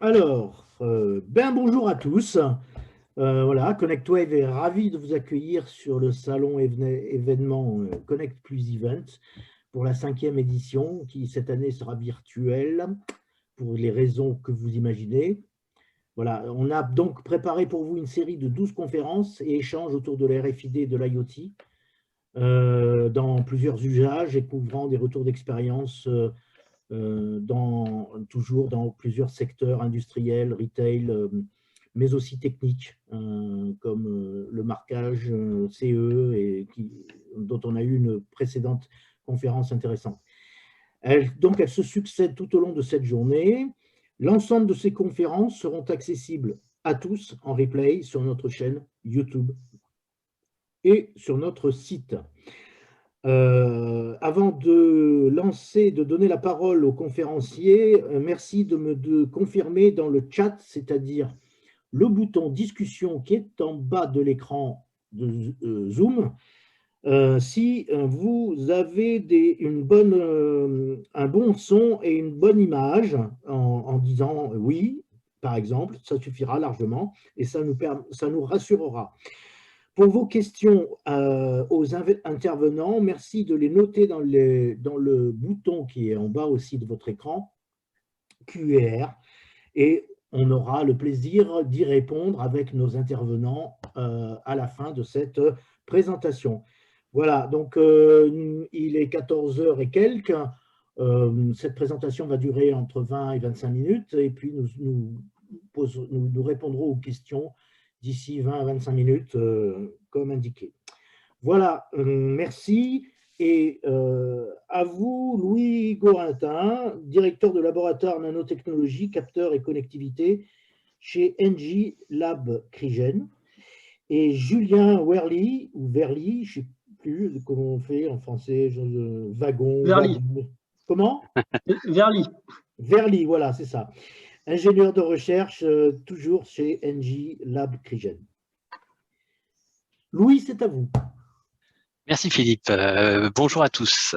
Bonjour à tous. Voilà, ConnectWave est ravi de vous accueillir sur le salon événement Connect Plus Event pour la 5e édition qui cette année sera virtuelle pour les raisons que vous imaginez. Voilà, on a donc préparé pour vous une série de 12 conférences et échanges autour de la RFID et de l'IoT dans plusieurs usages et couvrant des retours d'expérience toujours dans plusieurs secteurs industriels, retail, mais aussi techniques, comme le marquage CE, dont on a eu une précédente conférence intéressante. Donc, elles se succèdent tout au long de cette journée. L'ensemble de ces conférences seront accessibles à tous en replay sur notre chaîne YouTube et sur notre site. Avant de donner la parole aux conférenciers, merci de confirmer dans le chat, c'est-à-dire le bouton discussion qui est en bas de l'écran de Zoom, si vous avez un bon son et une bonne image en disant oui, par exemple, ça suffira largement et ça nous rassurera. Pour vos questions aux intervenants, merci de les noter dans le bouton qui est en bas aussi de votre écran, QR, et on aura le plaisir d'y répondre avec nos intervenants à la fin de cette présentation. Voilà, donc il est 14h et quelques. Cette présentation va durer entre 20 et 25 minutes, et puis nous répondrons aux questions d'ici 20 à 25 minutes, comme indiqué. Voilà, merci. Et à vous, Louis Gorintin, directeur de laboratoire nanotechnologie, capteur et connectivité chez NG Lab Crigen, et Julien Werly, ou Verly, je ne sais plus comment on fait en français, wagon, Verly. wagon. Comment? Verly. Verly, voilà, c'est ça. Ingénieur de recherche, toujours chez NG Lab Crigen. Louis, c'est à vous. Merci Philippe. Bonjour à tous.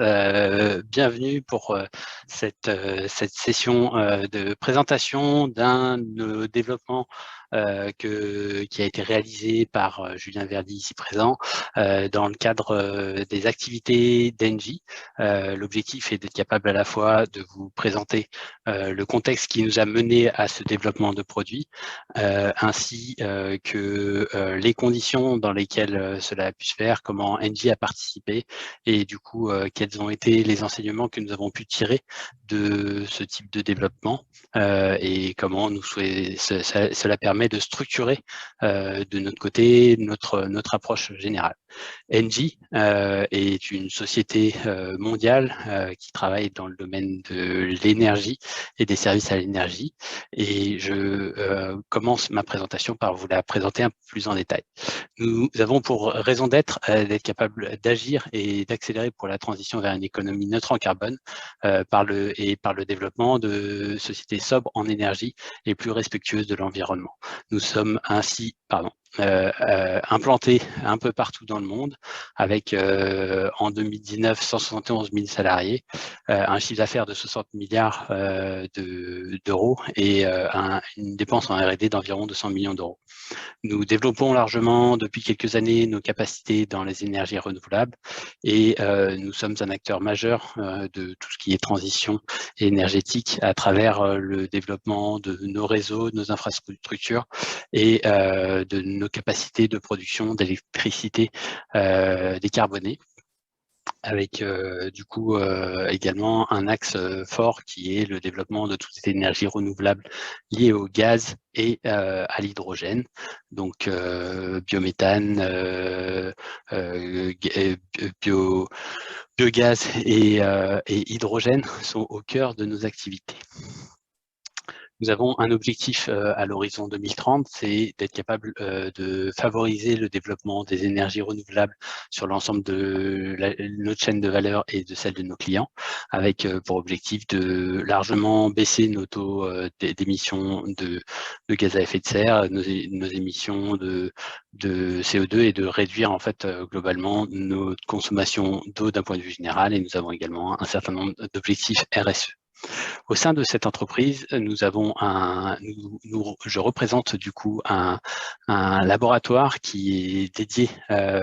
Bienvenue pour cette session de présentation d'un développement qui a été réalisé par Julien Verly ici présent dans le cadre des activités d'Engie. L'objectif est d'être capable à la fois de vous présenter le contexte qui nous a mené à ce développement de produits, ainsi que les conditions dans lesquelles cela a pu se faire, comment Engie a participé et du coup quels ont été les enseignements que nous avons pu tirer de ce type de développement et comment cela permet de structurer de notre côté notre approche générale. Engie est une société mondiale qui travaille dans le domaine de l'énergie et des services à l'énergie, et je commence ma présentation par vous la présenter un peu plus en détail. Nous avons pour raison d'être capable d'agir et d'accélérer pour la transition vers une économie neutre en carbone par le développement de sociétés sobres en énergie et plus respectueuses de l'environnement. Nous sommes ainsi implantés un peu partout dans le monde, avec en 2019 171 000 salariés, un chiffre d'affaires de 60 milliards d'euros et une dépense en R&D d'environ 200 millions d'euros. Nous développons largement depuis quelques années nos capacités dans les énergies renouvelables et nous sommes un acteur majeur de tout ce qui est transition énergétique à travers le développement de nos réseaux, de nos infrastructures et de nos capacités de production d'électricité décarbonée, avec du coup également un axe fort qui est le développement de toutes ces énergies renouvelables liées au gaz et à l'hydrogène, donc biométhane, biogaz et hydrogène sont au cœur de nos activités. Nous avons un objectif à l'horizon 2030, c'est d'être capable de favoriser le développement des énergies renouvelables sur l'ensemble de notre chaîne de valeur et de celle de nos clients, avec pour objectif de largement baisser nos taux d'émissions de gaz à effet de serre, nos émissions de CO2 et de réduire en fait globalement notre consommation d'eau d'un point de vue général, et nous avons également un certain nombre d'objectifs RSE. Au sein de cette entreprise, nous avons je représente du coup un laboratoire qui est dédié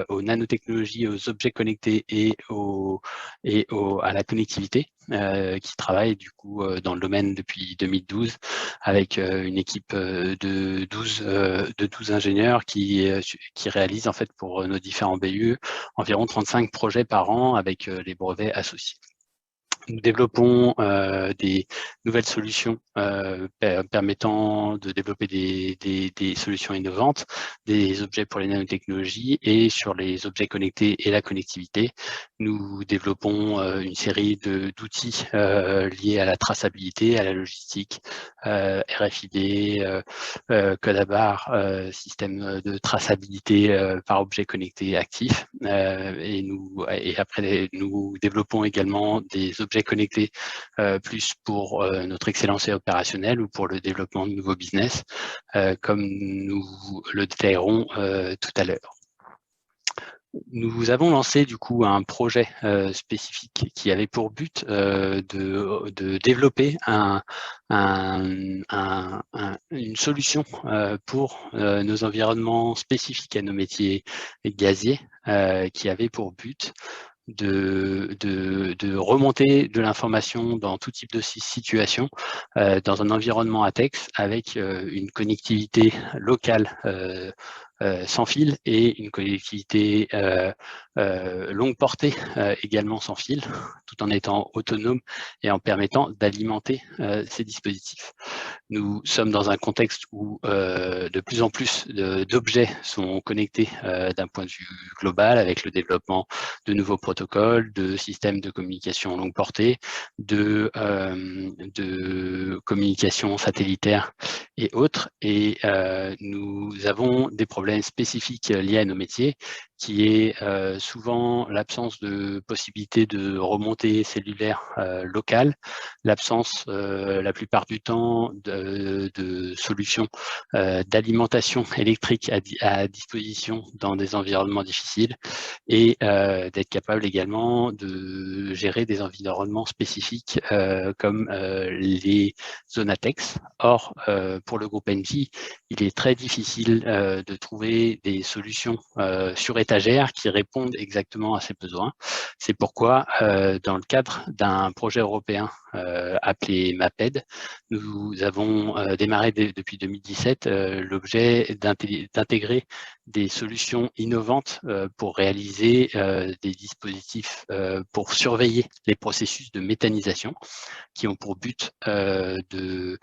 aux nanotechnologies, aux objets connectés et à la connectivité, qui travaille du coup dans le domaine depuis 2012 avec une équipe de 12 ingénieurs qui réalisent en fait pour nos différents BU environ 35 projets par an avec les brevets associés. Nous développons des nouvelles solutions permettant de développer des solutions innovantes, des objets pour les nanotechnologies et sur les objets connectés et la connectivité. Nous développons une série d'outils liés à la traçabilité, à la logistique, RFID, code à barre, système de traçabilité par objet connecté actif. Et après, nous développons également des objets connectés plus pour notre excellence opérationnelle ou pour le développement de nouveaux business, comme nous le détaillerons tout à l'heure. Nous avons lancé du coup un projet spécifique qui avait pour but de développer une solution pour nos environnements spécifiques à nos métiers gaziers, qui avait pour but de remonter de l'information dans tout type de situation dans un environnement ATEX avec une connectivité locale sans fil et une connectivité longue portée également sans fil, tout en étant autonome et en permettant d'alimenter ces dispositifs. Nous sommes dans un contexte où de plus en plus d'objets sont connectés d'un point de vue global avec le développement de nouveaux protocoles, de systèmes de communication longue portée, de communication satellitaire et autres. Et nous avons des problèmes spécifiques liés à nos métiers, qui est souvent l'absence de possibilité de remontée cellulaire locale, l'absence la plupart du temps de solutions d'alimentation électrique à disposition dans des environnements difficiles et d'être capable également de gérer des environnements spécifiques comme les zones ATEX. Or, pour le groupe Engie, il est très difficile de trouver des solutions sur étagère qui répondent exactement à ces besoins. C'est pourquoi, dans le cadre d'un projet européen appelé MAPED, nous avons démarré depuis 2017 l'objet d'intégrer des solutions innovantes pour réaliser des dispositifs pour surveiller les processus de méthanisation qui ont pour but de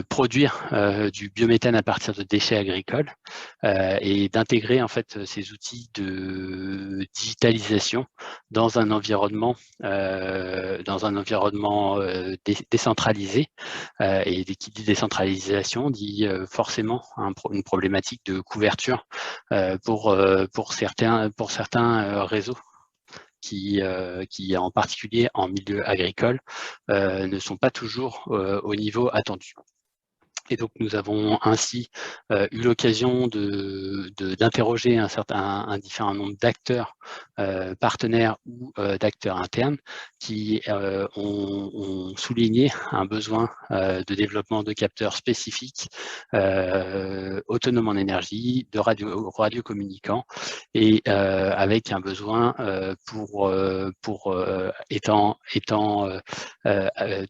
produire du biométhane à partir de déchets agricoles et d'intégrer en fait ces outils de digitalisation dans un environnement décentralisé. Et qui dit décentralisation dit forcément une problématique de couverture pour certains réseaux qui en particulier en milieu agricole ne sont pas toujours au niveau attendu. Et donc, nous avons ainsi eu l'occasion d'interroger un différent nombre d'acteurs partenaires ou d'acteurs internes qui ont souligné un besoin de développement de capteurs spécifiques autonomes en énergie, de radiocommunicants et avec un besoin étant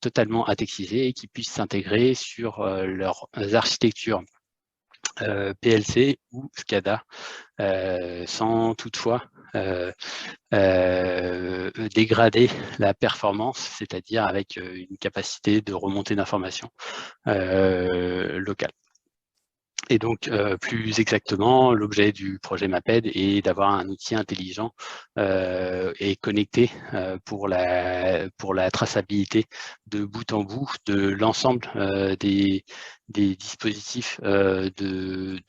totalement atexisé et qui puissent s'intégrer sur leurs architectures PLC ou SCADA sans toutefois dégrader la performance, c'est-à-dire avec une capacité de remontée d'informations locale. Et donc, plus exactement, l'objet du projet MAPED est d'avoir un outil intelligent et connecté pour la traçabilité de bout en bout de l'ensemble des dispositifs de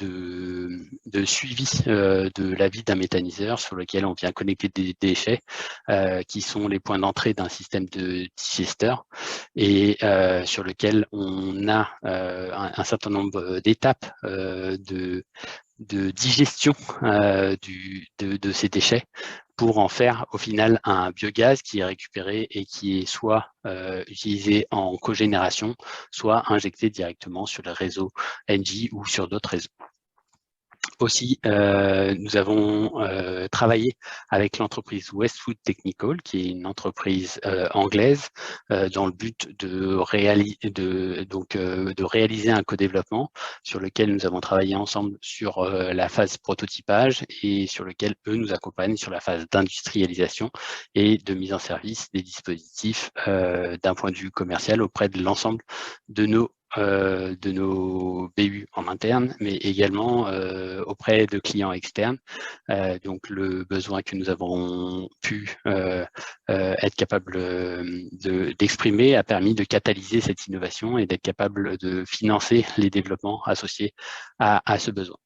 suivi de la vie d'un méthaniseur sur lequel on vient connecter des déchets qui sont les points d'entrée d'un système de digesteur et sur lequel on a un certain nombre d'étapes de digestion de ces déchets pour en faire au final un biogaz qui est récupéré et qui est soit utilisé en cogénération, soit injecté directement sur le réseau Engie ou sur d'autres réseaux. Aussi, nous avons travaillé avec l'entreprise Westwood Technical, qui est une entreprise anglaise, dans le but de réaliser un co-développement sur lequel nous avons travaillé ensemble sur la phase prototypage et sur lequel eux nous accompagnent sur la phase d'industrialisation et de mise en service des dispositifs d'un point de vue commercial auprès de l'ensemble de nos BU en interne, mais également auprès de clients externes. Donc, le besoin que nous avons pu être capable d'exprimer a permis de catalyser cette innovation et d'être capable de financer les développements associés à ce besoin.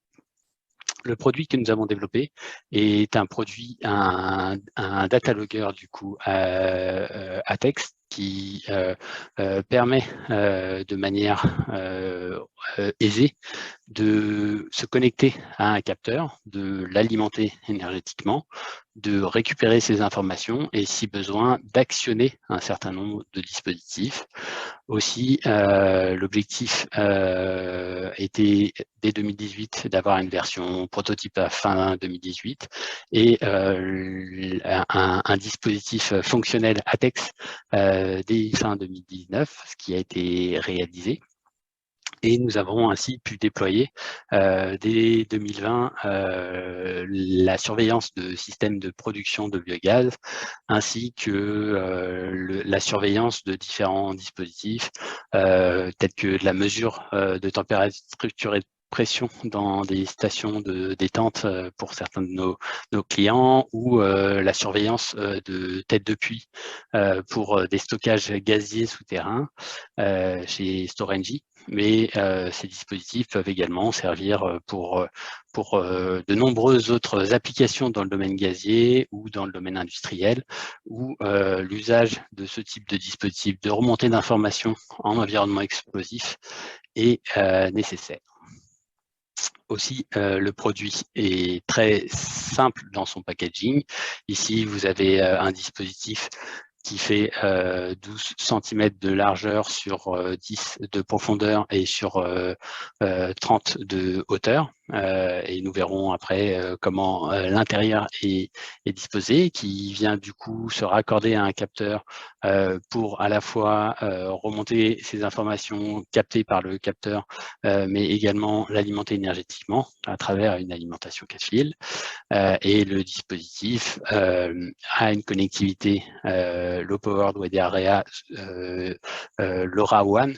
Le produit que nous avons développé est un produit, un data logger du coup à texte qui permet de manière aisée de se connecter à un capteur, de l'alimenter énergétiquement, de récupérer ces informations et si besoin d'actionner un certain nombre de dispositifs. Aussi, l'objectif était dès 2018 d'avoir une version prototype à fin 2018 et un dispositif fonctionnel ATEX dès fin 2019, ce qui a été réalisé. Et nous avons ainsi pu déployer dès 2020 la surveillance de systèmes de production de biogaz ainsi que la surveillance de différents dispositifs tels que la mesure de température et de pression dans des stations de détente pour certains de nos clients ou la surveillance de têtes de puits pour des stockages gaziers souterrains chez Storengy. Mais ces dispositifs peuvent également servir pour de nombreuses autres applications dans le domaine gazier ou dans le domaine industriel, où l'usage de ce type de dispositif de remontée d'informations en environnement explosif est nécessaire. Aussi, le produit est très simple dans son packaging. Ici, vous avez un dispositif qui fait 12 cm de largeur sur 10 de profondeur et sur 30 de hauteur. Et nous verrons après comment l'intérieur est disposé, qui vient du coup se raccorder à un capteur pour à la fois remonter ces informations captées par le capteur, mais également l'alimenter énergétiquement à travers une alimentation cache-fil. Et le dispositif a une connectivité Low Powered Wide Area LoRaWAN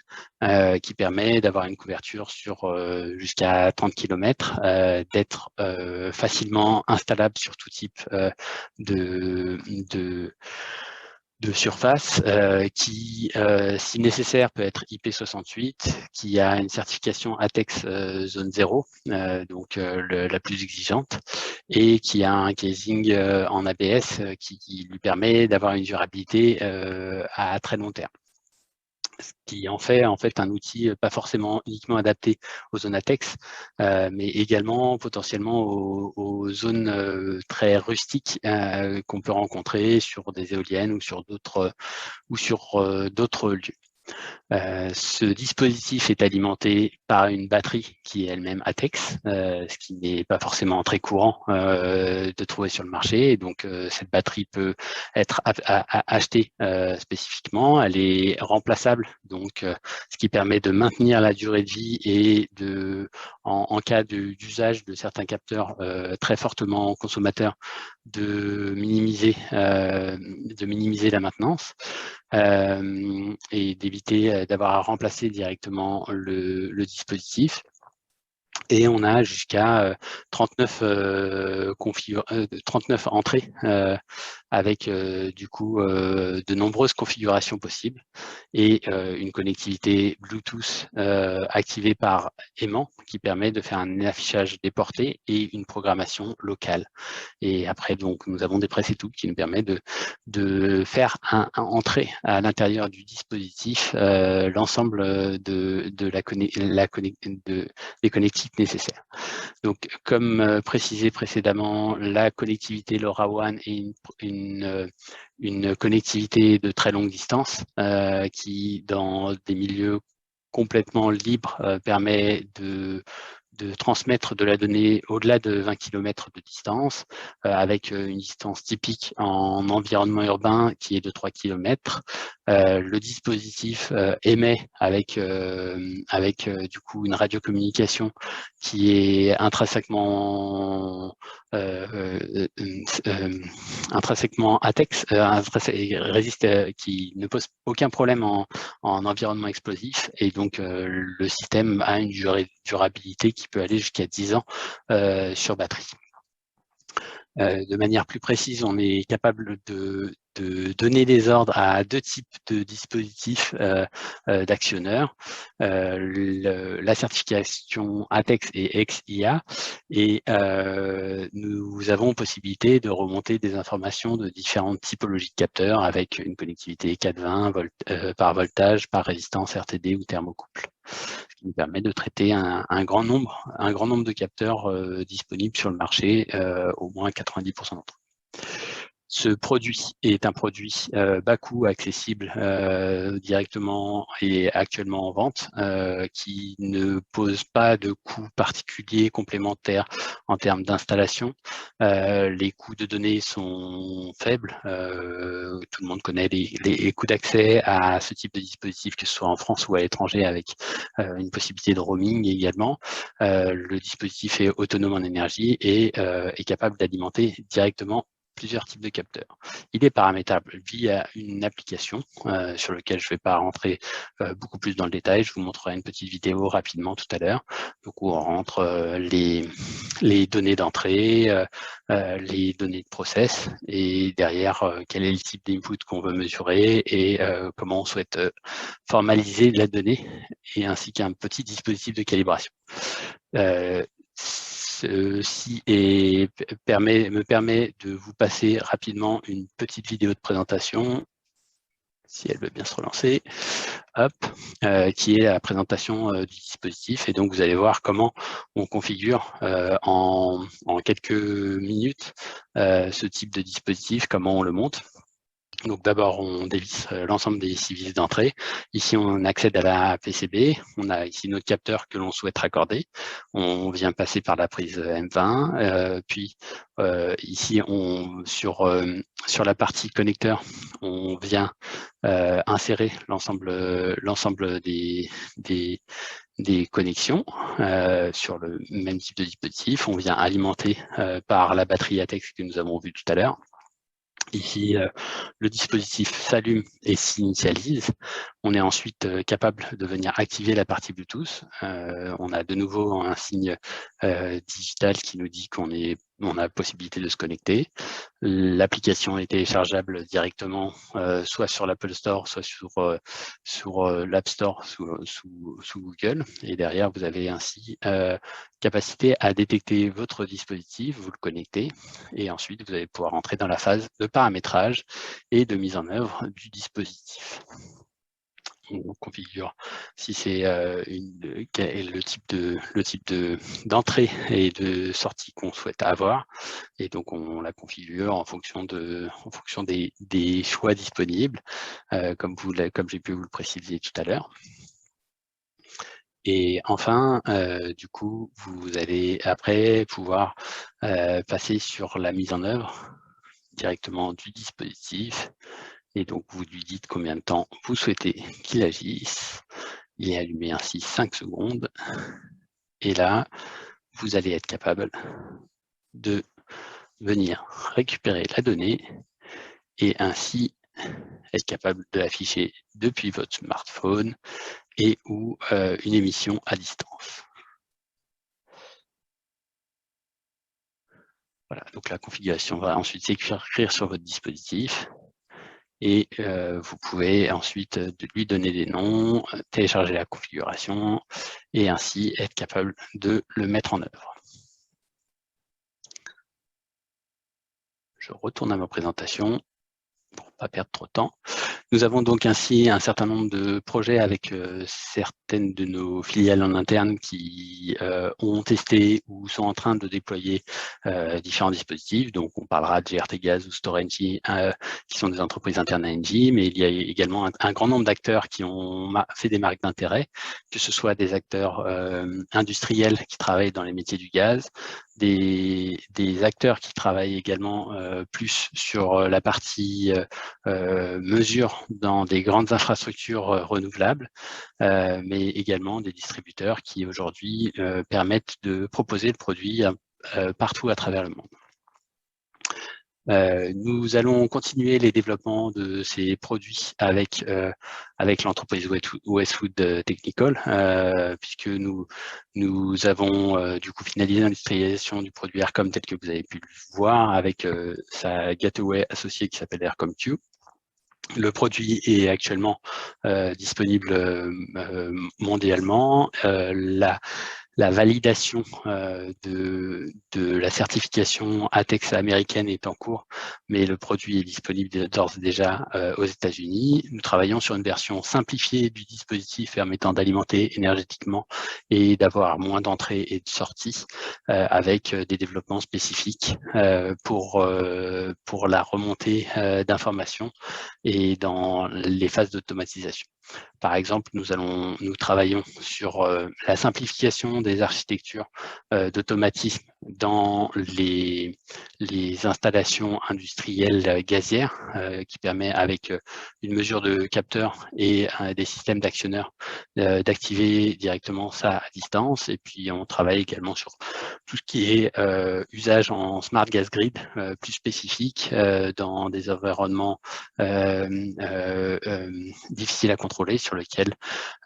qui permet d'avoir une couverture sur jusqu'à 30 km, d'être facilement installable sur tout type de surface qui, si nécessaire, peut être IP68, qui a une certification ATEX zone 0, donc la plus exigeante, et qui a un casing en ABS qui lui permet d'avoir une durabilité à très long terme. Ce qui en fait un outil pas forcément uniquement adapté aux zones ATEX, mais également potentiellement aux zones très rustiques qu'on peut rencontrer sur des éoliennes ou sur d'autres lieux. Ce dispositif est alimenté par une batterie qui est elle-même ATEX, ce qui n'est pas forcément très courant de trouver sur le marché. Et donc, cette batterie peut être achetée spécifiquement. Elle est remplaçable, donc ce qui permet de maintenir la durée de vie et en cas d'usage de certains capteurs très fortement consommateurs, de minimiser la maintenance. Et d'éviter d'avoir à remplacer directement le dispositif. Et on a jusqu'à 39 entrées avec du coup de nombreuses configurations possibles et une connectivité Bluetooth activée par aimant qui permet de faire un affichage déporté et une programmation locale. Et après, donc, nous avons des press et tout qui nous permet de faire entrer à l'intérieur du dispositif l'ensemble des connectiques nécessaires. Donc, comme précisé précédemment, la connectivité LoRaWAN est une connectivité de très longue distance qui, dans des milieux complètement libres, permet de transmettre de la donnée au-delà de 20 km de distance, avec une distance typique en environnement urbain qui est de 3 km. Le dispositif émet avec du coup une radiocommunication qui est intrinsèquement ATEX, qui ne pose aucun problème en environnement explosif, et donc le système a une durabilité qui peut aller jusqu'à 10 ans sur batterie. De manière plus précise, on est capable de donner des ordres à 2 types de dispositifs d'actionneurs, la certification ATEX et XIA, et nous avons possibilité de remonter des informations de différentes typologies de capteurs avec une connectivité 420 par voltage, par résistance RTD ou thermocouple, ce qui nous permet de traiter un grand nombre de capteurs disponibles sur le marché, au moins 90% d'entre eux. Ce produit est un produit bas coût, accessible directement et actuellement en vente, qui ne pose pas de coûts particuliers complémentaires en termes d'installation. Les coûts de données sont faibles. Tout le monde connaît les coûts d'accès à ce type de dispositif, que ce soit en France ou à l'étranger, avec une possibilité de roaming également. Le dispositif est autonome en énergie et est capable d'alimenter directement plusieurs types de capteurs. Il est paramétrable via une application sur laquelle je ne vais pas rentrer beaucoup plus dans le détail. Je vous montrerai une petite vidéo rapidement tout à l'heure, où on rentre les données d'entrée, les données de process, et derrière quel est le type d'input qu'on veut mesurer et comment on souhaite formaliser la donnée, et ainsi qu'un petit dispositif de calibration. Ceci me permet de vous passer rapidement une petite vidéo de présentation, si elle veut bien se relancer, hop, qui est la présentation du dispositif. Et donc, vous allez voir comment on configure en quelques minutes ce type de dispositif, comment on le monte. Donc d'abord, on dévisse l'ensemble des 6 vis d'entrée. Ici, on accède à la PCB. On a ici notre capteur que l'on souhaite raccorder. On vient passer par la prise M20. Puis ici, sur la partie connecteur, on vient insérer l'ensemble des connexions sur le même type de dispositif. On vient alimenter par la batterie ATEX que nous avons vue tout à l'heure. Ici, le dispositif s'allume et s'initialise. On est ensuite capable de venir activer la partie Bluetooth. On a de nouveau un signe digital qui nous dit qu'on a possibilité de se connecter. L'application est téléchargeable directement, soit sur l'Apple Store, soit sur l'App Store sous Google. Et derrière, vous avez ainsi capacité à détecter votre dispositif, vous le connectez, et ensuite, vous allez pouvoir entrer dans la phase de paramétrage et de mise en œuvre du dispositif. On configure si c'est le type d'entrée et de sortie qu'on souhaite avoir, et donc on la configure en fonction des choix disponibles, comme j'ai pu vous le préciser tout à l'heure. Et enfin, du coup, vous allez après pouvoir passer sur la mise en œuvre directement du dispositif. Et donc, vous lui dites combien de temps vous souhaitez qu'il agisse. Il est allumé ainsi 5 secondes. Et là, vous allez être capable de venir récupérer la donnée et ainsi être capable de l'afficher depuis votre smartphone et ou une émission à distance. Voilà, donc la configuration va ensuite s'écrire sur votre dispositif. Et vous pouvez ensuite lui donner des noms, télécharger la configuration et ainsi être capable de le mettre en œuvre. Je retourne à ma présentation pour ne pas perdre trop de temps. Nous avons donc ainsi un certain nombre de projets avec certaines de nos filiales en interne qui ont testé ou sont en train de déployer différents dispositifs. Donc, on parlera de GRT Gaz ou Storengy, qui sont des entreprises internes à Engie, mais il y a également un grand nombre d'acteurs qui ont fait des marques d'intérêt, que ce soit des acteurs industriels qui travaillent dans les métiers du gaz, des acteurs qui travaillent également plus sur la partie mesure dans des grandes infrastructures renouvelables, mais également des distributeurs qui aujourd'hui permettent de proposer le produit partout à travers le monde. Nous allons continuer les développements de ces produits avec l'entreprise Westwood Technical, puisque nous avons du coup finalisé l'industrialisation du produit Aircom tel que vous avez pu le voir avec sa gateway associée qui s'appelle Aircom2. Le produit est actuellement disponible mondialement. La validation de la certification ATEX américaine est en cours, mais le produit est disponible d'ores et déjà aux États-Unis. Nous travaillons sur une version simplifiée du dispositif permettant d'alimenter énergétiquement et d'avoir moins d'entrées et de sorties avec des développements spécifiques pour la remontée d'informations et dans les phases d'automatisation. Par exemple, nous travaillons sur la simplification des architectures d'automatisme dans les installations industrielles gazières, qui permet avec une mesure de capteur et des systèmes d'actionneurs d'activer directement ça à distance. Et puis on travaille également sur tout ce qui est usage en smart gas grid plus spécifique dans des environnements difficiles à contrôler, sur lequel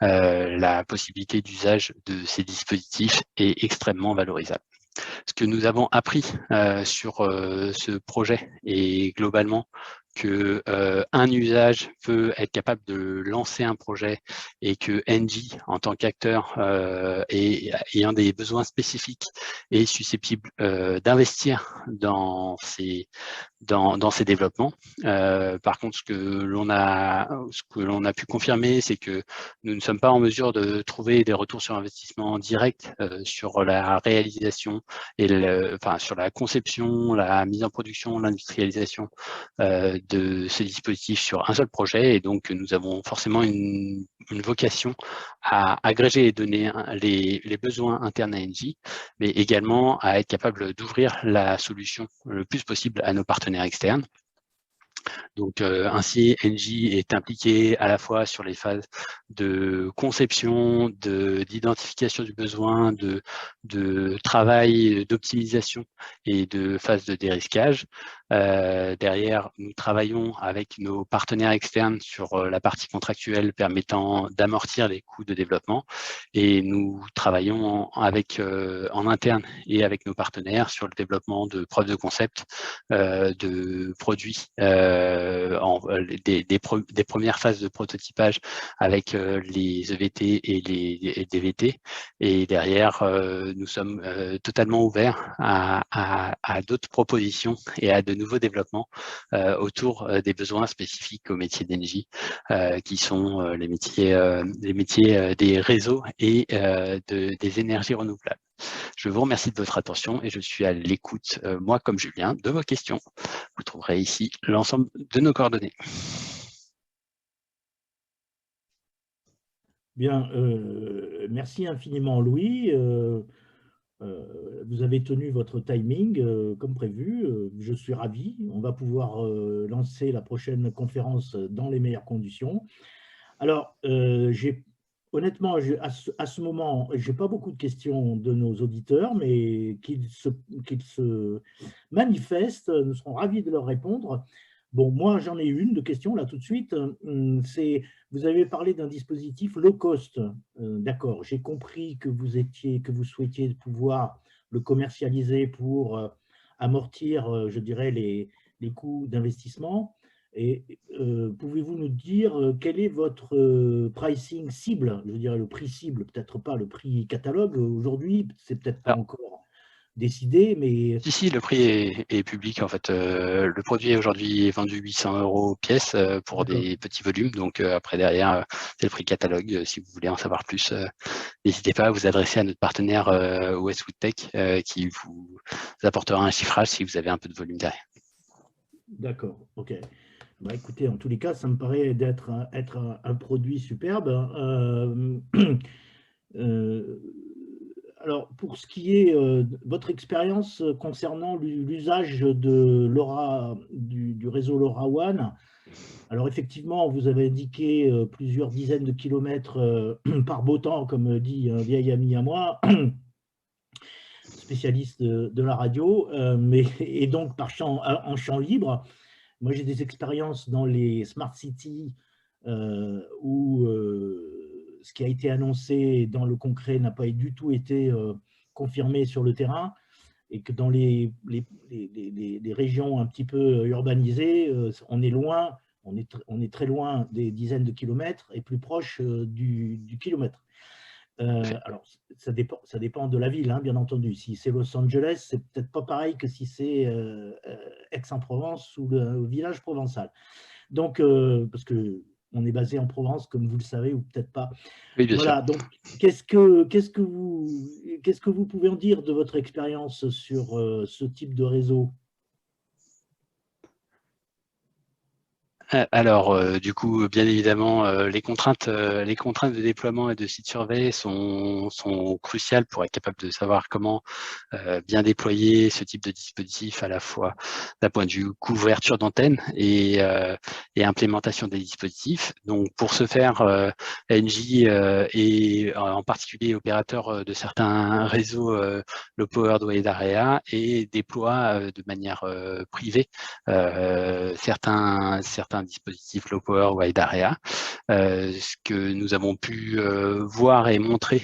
la possibilité d'usage de ces dispositifs est extrêmement valorisable. Ce que nous avons appris sur ce projet est globalement que un usage peut être capable de lancer un projet et que Engie, en tant qu'acteur ayant des besoins spécifiques, est susceptible d'investir dans ces développements. Par contre, ce que l'on a pu confirmer, c'est que nous ne sommes pas en mesure de trouver des retours sur investissement directs sur la réalisation et sur la conception, la mise en production, l'industrialisation de ces dispositifs sur un seul projet. Et donc, nous avons forcément une vocation à agréger les données, les besoins internes à Engie, mais également à être capable d'ouvrir la solution le plus possible à nos partenaires externes. Donc, ainsi, Engie est impliqué à la fois sur les phases de conception, d'identification du besoin, de travail, d'optimisation et de phase de dérisquage. Derrière, nous travaillons avec nos partenaires externes sur la partie contractuelle permettant d'amortir les coûts de développement, et nous travaillons en interne et avec nos partenaires sur le développement de preuves de concept de produits, des premières phases de prototypage avec les EVT et les DVT. Et derrière, nous sommes totalement ouverts à d'autres propositions et à de nouveaux développements autour des besoins spécifiques aux métiers d'Engie, qui sont les métiers des réseaux et des énergies renouvelables. Je vous remercie de votre attention et je suis à l'écoute, moi comme Julien, de vos questions. Vous trouverez ici l'ensemble de nos coordonnées. Bien, merci infiniment Louis. Vous avez tenu votre timing comme prévu. Je suis ravi. On va pouvoir lancer la prochaine conférence dans les meilleures conditions. Alors, honnêtement, à ce moment, je n'ai pas beaucoup de questions de nos auditeurs, mais qu'ils se manifestent, nous serons ravis de leur répondre. Bon, moi, j'en ai une de questions là tout de suite. Vous avez parlé d'un dispositif low cost. D'accord, j'ai compris que vous souhaitiez pouvoir le commercialiser pour amortir, je dirais, les coûts d'investissement. Et pouvez-vous nous dire quel est votre pricing cible, je dirais le prix cible, peut-être pas le prix catalogue aujourd'hui, c'est peut-être pas Alors, encore décidé, mais si, le prix est public. En fait, le produit aujourd'hui est vendu 800 € pièce pour d'accord. des petits volumes. Donc après, derrière, c'est le prix catalogue. Si vous voulez en savoir plus, n'hésitez pas à vous adresser à notre partenaire Westwood Tech qui vous apportera un chiffrage si vous avez un peu de volume derrière. D'accord, ok. Bah, écoutez, en tous les cas, ça me paraît être un produit superbe. Euh, alors, pour ce qui est de votre expérience concernant l'usage de du réseau LoRaWAN, alors effectivement, vous avez indiqué plusieurs dizaines de kilomètres par beau temps, comme dit un vieil ami à moi, spécialiste de la radio, et donc en champ libre. Moi, j'ai des expériences dans les smart cities où ce qui a été annoncé dans le concret n'a pas du tout été confirmé sur le terrain, et que dans les régions un petit peu urbanisées, on est loin, on est très loin des dizaines de kilomètres et plus proche du kilomètre. Alors, ça dépend de la ville, hein, bien entendu. Si c'est Los Angeles, c'est peut-être pas pareil que si c'est Aix-en-Provence ou le village provençal. Donc, parce que on est basé en Provence, comme vous le savez, ou peut-être pas. Oui, bien sûr. Voilà, donc qu'est-ce que vous pouvez en dire de votre expérience sur ce type de réseau? Alors, du coup, bien évidemment, les contraintes de déploiement et de site surveillé sont cruciales pour être capable de savoir comment bien déployer ce type de dispositif, à la fois d'un point de vue couverture d'antenne et implémentation des dispositifs. Donc, pour ce faire, Engie et en particulier opérateur de certains réseaux low powered wide area et déploie de manière privée certains dispositifs low power wide area. Ce que nous avons pu voir et montrer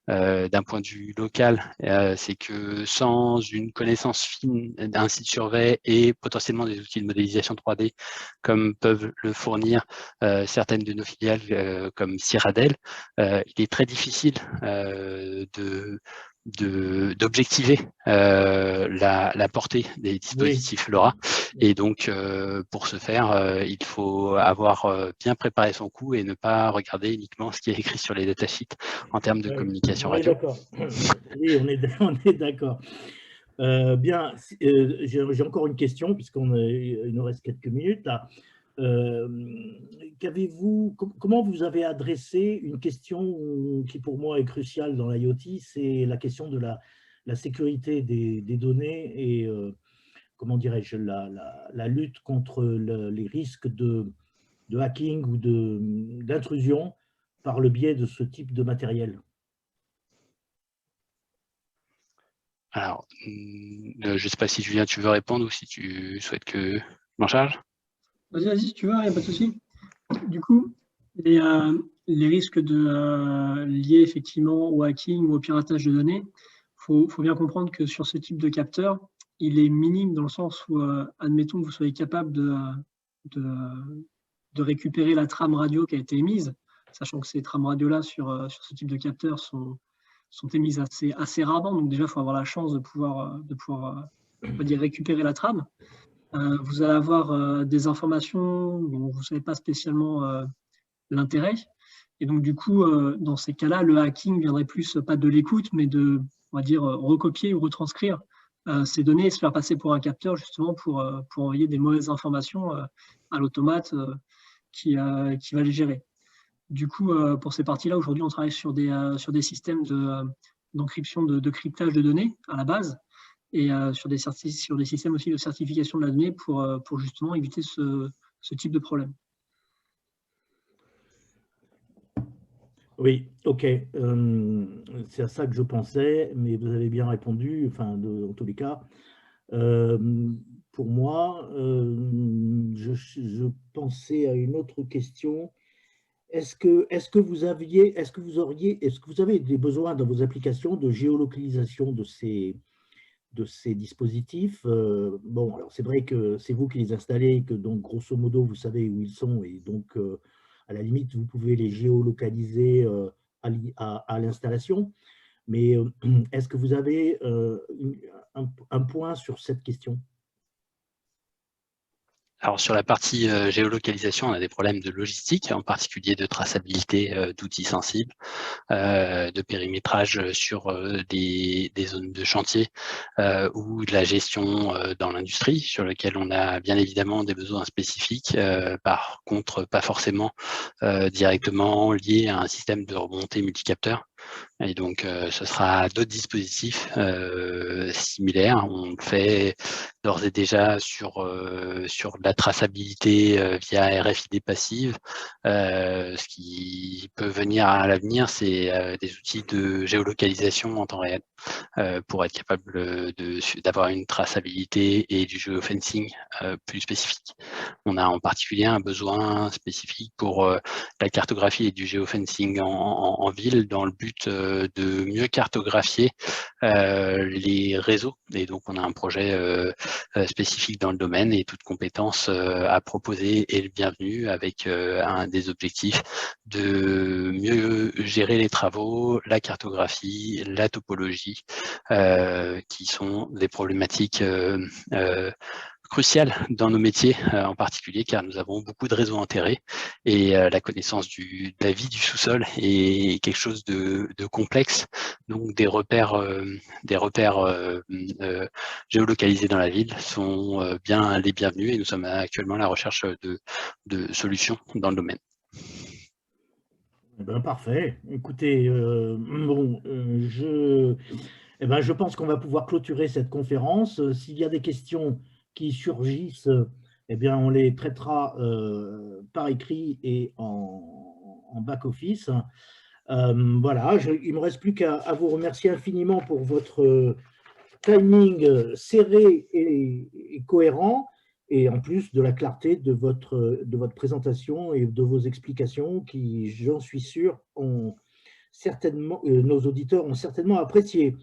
d'un point de vue local, c'est que sans une connaissance fine d'un site survey et potentiellement des outils de modélisation 3D comme peuvent le fournir certaines de nos filiales comme Cyradiel, il est très difficile d'objectiver la portée des Oui, dispositifs LoRa. Et donc, pour ce faire, il faut avoir bien préparé son coup et ne pas regarder uniquement ce qui est écrit sur les datasheets en termes de communication on est radio. d'accord. Oui, on est d'accord. Bien, j'ai encore une question, il nous reste quelques minutes là. Comment vous avez adressé une question qui pour moi est cruciale dans l'IoT, c'est la question de la sécurité des données et comment dirais-je, la lutte contre les risques de hacking ou d'intrusion par le biais de ce type de matériel. Alors, je ne sais pas si Julien, tu veux répondre ou si tu souhaites que je m'en charge. Vas-y, si tu veux, il n'y a pas de souci. Du coup, les risques liés effectivement au hacking ou au piratage de données, faut bien comprendre que sur ce type de capteur, il est minime dans le sens où, admettons que vous soyez capable de récupérer la trame radio qui a été émise, sachant que ces trames radio-là sur ce type de capteur sont émises assez rarement. Donc déjà, il faut avoir la chance de pouvoir on va dire, récupérer la trame. Vous allez avoir des informations dont vous ne savez pas spécialement l'intérêt. Et donc, du coup, dans ces cas-là, le hacking viendrait plus pas de l'écoute, mais on va dire, recopier ou retranscrire ces données et se faire passer pour un capteur, justement, pour envoyer des mauvaises informations à l'automate qui va les gérer. Du coup, pour ces parties-là, aujourd'hui, on travaille sur des systèmes d'encryption, de cryptage de données à la base, et sur des systèmes aussi de certification de la donnée pour justement éviter ce type de problème. Oui, ok. C'est à ça que je pensais, mais vous avez bien répondu, enfin, en tous les cas. Pour moi, je pensais à une autre question. Est-ce que vous avez des besoins dans vos applications de géolocalisation de de ces dispositifs. Bon, alors c'est vrai que c'est vous qui les installez, que donc grosso modo vous savez où ils sont, et donc à la limite vous pouvez les géolocaliser à l'installation. Mais est-ce que vous avez un point sur cette question? Alors sur la partie géolocalisation, on a des problèmes de logistique, en particulier de traçabilité d'outils sensibles, de périmétrage sur des zones de chantier ou de la gestion dans l'industrie, sur lequel on a bien évidemment des besoins spécifiques, par contre pas forcément directement liés à un système de remontée multicapteur. Et donc, ce sera d'autres dispositifs similaires. On le fait d'ores et déjà sur de la traçabilité via RFID passive. Ce qui peut venir à l'avenir, c'est des outils de géolocalisation en temps réel pour être capable d'avoir une traçabilité et du geofencing plus spécifique. On a en particulier un besoin spécifique pour la cartographie et du geofencing en ville, dans le but de mieux cartographier les réseaux. Et donc, on a un projet spécifique dans le domaine, et toute compétence à proposer est le bienvenu, avec un des objectifs de mieux gérer les travaux, la cartographie, la topologie, qui sont des problématiques crucial dans nos métiers en particulier, car nous avons beaucoup de réseaux enterrés, et la connaissance de la vie du sous-sol est quelque chose de complexe. Donc des repères géolocalisés dans la ville sont bien les bienvenus, et nous sommes actuellement à la recherche de solutions dans le domaine. Eh ben, parfait. Écoutez, je pense qu'on va pouvoir clôturer cette conférence. S'il y a des questions qui surgissent, eh bien, on les traitera par écrit et en back-office. Voilà, il ne me reste plus qu'à vous remercier infiniment pour votre timing serré et cohérent, et en plus de la clarté de votre présentation et de vos explications qui, j'en suis sûr, nos auditeurs ont certainement apprécié.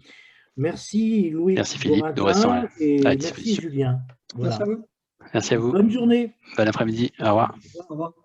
Merci Louis. Merci Philippe, nous restons à et merci Julien. Voilà. Merci à vous. Merci à vous. Bonne journée. Bon après-midi. Au revoir. Au revoir.